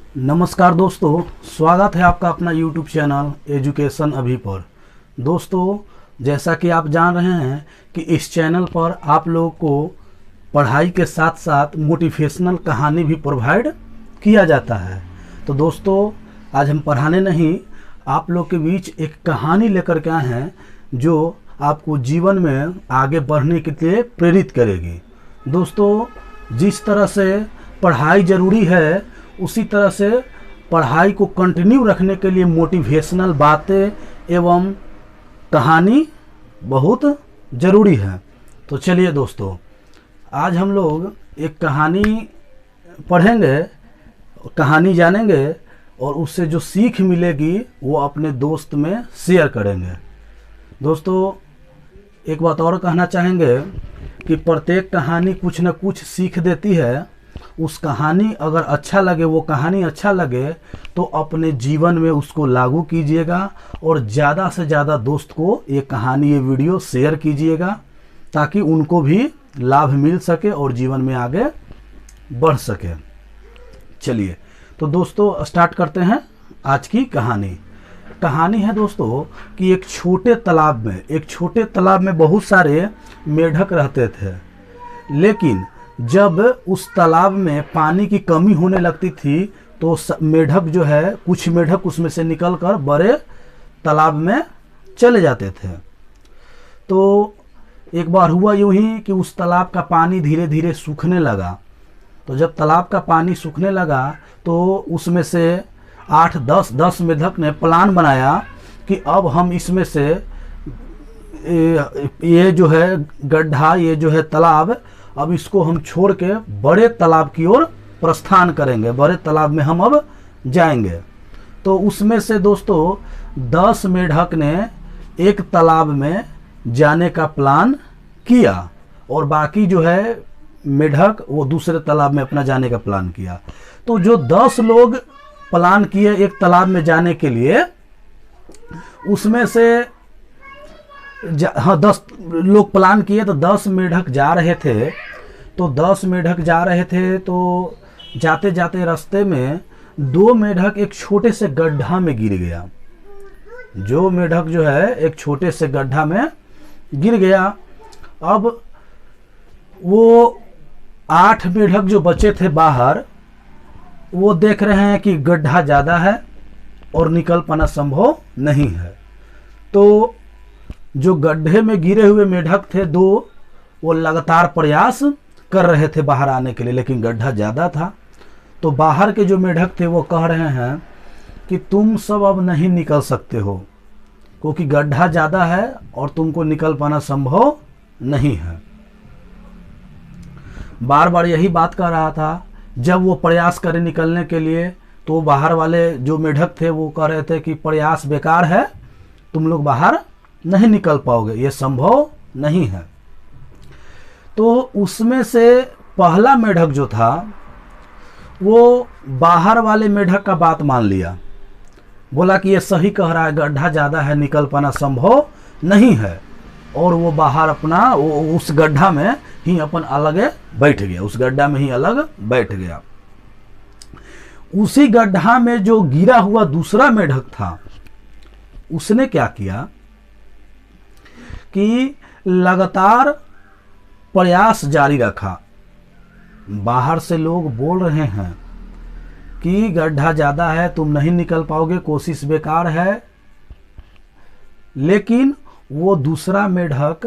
नमस्कार दोस्तों, स्वागत है आपका अपना YouTube चैनल एजुकेशन अभी पर। दोस्तों, जैसा कि आप जान रहे हैं कि इस चैनल पर आप लोगों को पढ़ाई के साथ साथ मोटिवेशनल कहानी भी प्रोवाइड किया जाता है। तो दोस्तों, आज हम पढ़ाने नहीं, आप लोग के बीच एक कहानी लेकर के आए हैं जो आपको जीवन में आगे बढ़ने के लिए प्रेरित करेगी। दोस्तों, जिस तरह से पढ़ाई ज़रूरी है उसी तरह से पढ़ाई को कंटिन्यू रखने के लिए मोटिवेशनल बातें एवं कहानी बहुत ज़रूरी है। तो चलिए दोस्तों, आज हम लोग एक कहानी पढ़ेंगे, कहानी जानेंगे और उससे जो सीख मिलेगी वो अपने दोस्त में शेयर करेंगे। दोस्तों, एक बात और कहना चाहेंगे कि प्रत्येक कहानी कुछ न कुछ सीख देती है। उस कहानी अगर अच्छा लगे, वो कहानी अच्छा लगे तो अपने जीवन में उसको लागू कीजिएगा और ज़्यादा से ज़्यादा दोस्त को ये कहानी, ये वीडियो शेयर कीजिएगा ताकि उनको भी लाभ मिल सके और जीवन में आगे बढ़ सके। चलिए तो दोस्तों, स्टार्ट करते हैं आज की कहानी। कहानी है दोस्तों कि एक छोटे तालाब में बहुत सारे मेढक रहते थे। लेकिन जब उस तालाब में पानी की कमी होने लगती थी तो मेढक जो है, कुछ मेढक उसमें से निकलकर बड़े तालाब में चले जाते थे। तो एक बार हुआ यूं ही कि उस तालाब का पानी धीरे धीरे सूखने लगा। तो जब तालाब का पानी सूखने लगा तो उसमें से 8-10 मेढक ने प्लान बनाया कि अब हम इसमें से ये जो है गड्ढा, ये जो है तालाब, अब इसको हम छोड़ के बड़े तालाब की ओर प्रस्थान करेंगे, बड़े तालाब में हम अब जाएंगे। तो उसमें से दोस्तों 10 मेढक ने एक तालाब में जाने का प्लान किया और बाकी जो है मेढक वो दूसरे तालाब में अपना जाने का प्लान किया। तो जो 10 लोग प्लान किए एक तालाब में जाने के लिए, उसमें से 10 लोग प्लान किए तो 10 मेढक जा रहे थे। तो 10 मेढक जा रहे थे तो जाते जाते रास्ते में 2 मेढक एक छोटे से गड्ढा में गिर गया। जो मेढक जो है एक छोटे से गड्ढा में गिर गया। अब वो 8 मेढक जो बचे थे बाहर, वो देख रहे हैं कि गड्ढा ज़्यादा है और निकल पाना संभव नहीं है। तो जो गड्ढे में गिरे हुए मेढक थे 2, वो लगातार प्रयास कर रहे थे बाहर आने के लिए, लेकिन गड्ढा ज़्यादा था। तो बाहर के जो मेढक थे वो कह रहे हैं कि तुम सब अब नहीं निकल सकते हो क्योंकि गड्ढा ज़्यादा है और तुमको निकल पाना संभव नहीं है। बार बार यही बात कर रहा था। जब वो प्रयास करे निकलने के लिए तो बाहर वाले जो मेढक थे वो कह रहे थे कि प्रयास बेकार है, तुम लोग बाहर नहीं निकल पाओगे, ये संभव नहीं है। तो उसमें से पहला मेढक जो था वो बाहर वाले मेढक का बात मान लिया, बोला कि ये सही कह रहा है, गड्ढा ज़्यादा है, निकल पाना संभव नहीं है। और वो बाहर अपना उस गड्ढा में ही अपन अलग बैठ गया, उस गड्ढा में ही अलग बैठ गया। उसी गड्ढा में जो गिरा हुआ दूसरा मेढक था, उसने क्या किया कि लगातार प्रयास जारी रखा। बाहर से लोग बोल रहे हैं कि गड्ढा ज़्यादा है, तुम नहीं निकल पाओगे, कोशिश बेकार है। लेकिन वो दूसरा मेढक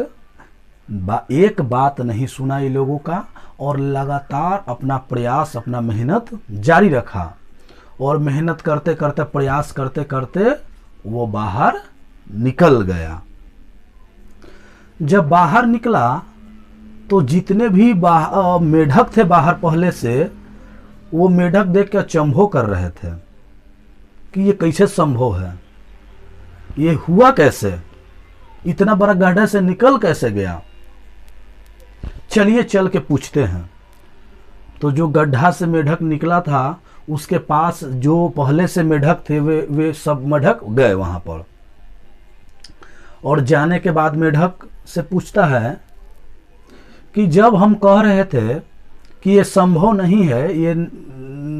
एक बात नहीं सुना ये लोगों का और लगातार अपना प्रयास, अपना मेहनत जारी रखा। और मेहनत करते करते, प्रयास करते करते वो बाहर निकल गया। जब बाहर निकला तो जितने भी मेढक थे बाहर पहले से, वो मेढक देख के अचंभो कर रहे थे कि ये कैसे संभव है, ये हुआ कैसे, इतना बड़ा गड्ढे से निकल कैसे गया। चलिए चल के पूछते हैं। तो जो गड्ढा से मेढक निकला था उसके पास जो पहले से मेढक थे वे सब मेढक गए वहां पर। और जाने के बाद मेढक से पूछता है कि जब हम कह रहे थे कि ये संभव नहीं है, ये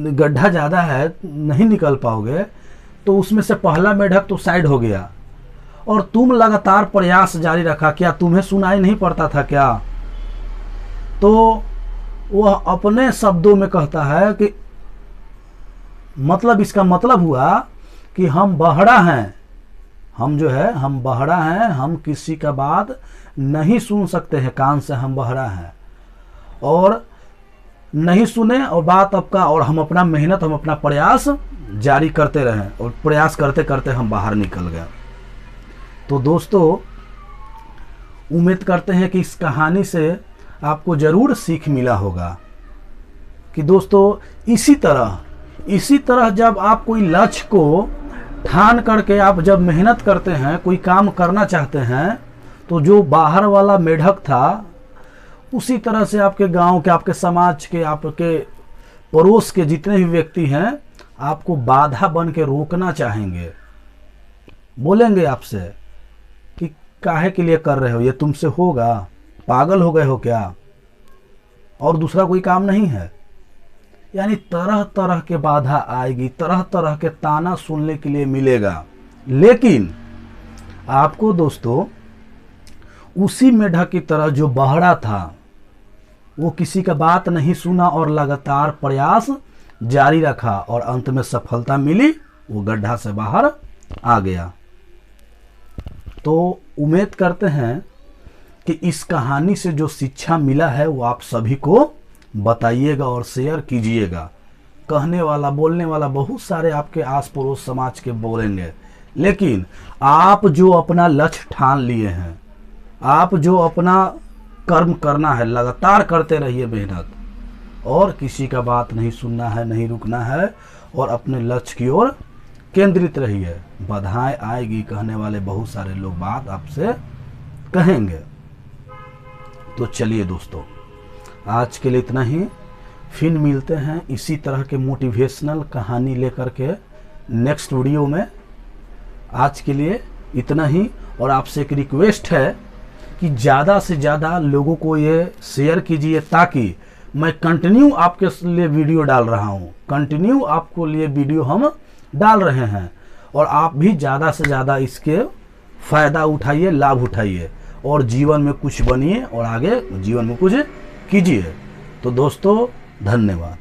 गड्ढा ज़्यादा है, नहीं निकल पाओगे, तो उसमें से पहला मेढक तो साइड हो गया और तुम लगातार प्रयास जारी रखा। क्या तुम्हें सुनाई नहीं पड़ता था क्या? तो वह अपने शब्दों में कहता है कि मतलब इसका मतलब हुआ कि हम बहरा हैं, हम जो है हम बहरा हैं, हम किसी का बात नहीं सुन सकते हैं, कान से हम बहरा हैं और नहीं सुने और बात आपका, और हम अपना मेहनत, हम अपना प्रयास जारी करते रहें और प्रयास करते करते हम बाहर निकल गए। तो दोस्तों, उम्मीद करते हैं कि इस कहानी से आपको ज़रूर सीख मिला होगा कि दोस्तों इसी तरह जब आप कोई लक्ष्य को ठान करके आप जब मेहनत करते हैं, कोई काम करना चाहते हैं, तो जो बाहर वाला मेढक था उसी तरह से आपके गांव के, आपके समाज के, आपके पड़ोस के जितने भी व्यक्ति हैं आपको बाधा बन के रोकना चाहेंगे। बोलेंगे आपसे कि काहे के लिए कर रहे हो, ये तुमसे होगा, पागल हो गए हो क्या, और दूसरा कोई काम नहीं है। यानी तरह तरह के बाधा आएगी, तरह तरह के ताना सुनने के लिए मिलेगा। लेकिन आपको दोस्तों उसी मेढक की तरह जो बहरा था, वो किसी का बात नहीं सुना और लगातार प्रयास जारी रखा और अंत में सफलता मिली, वो गड्ढा से बाहर आ गया। तो उम्मीद करते हैं कि इस कहानी से जो शिक्षा मिला है वो आप सभी को बताइएगा और शेयर कीजिएगा। कहने वाला, बोलने वाला बहुत सारे आपके आस पड़ोस समाज के बोलेंगे, लेकिन आप जो अपना लक्ष्य ठान लिए हैं, आप जो अपना कर्म करना है, लगातार करते रहिए मेहनत, और किसी का बात नहीं सुनना है, नहीं रुकना है और अपने लक्ष्य की ओर केंद्रित रहिए। बाधाएं आएगी, कहने वाले बहुत सारे लोग बात आपसे कहेंगे। तो चलिए दोस्तों, आज के लिए इतना ही। फिर मिलते हैं इसी तरह के मोटिवेशनल कहानी लेकर के नेक्स्ट वीडियो में। आज के लिए इतना ही, और आपसे एक रिक्वेस्ट है कि ज़्यादा से ज़्यादा लोगों को ये शेयर कीजिए, ताकि मैं कंटिन्यू आपके लिए वीडियो डाल रहा हूँ, कंटिन्यू आपको लिए वीडियो हम डाल रहे हैं, और आप भी ज़्यादा से ज़्यादा इसके फ़ायदा उठाइए, लाभ उठाइए और जीवन में कुछ बनिए और आगे जीवन में कुछ कीजिए। तो दोस्तों, धन्यवाद।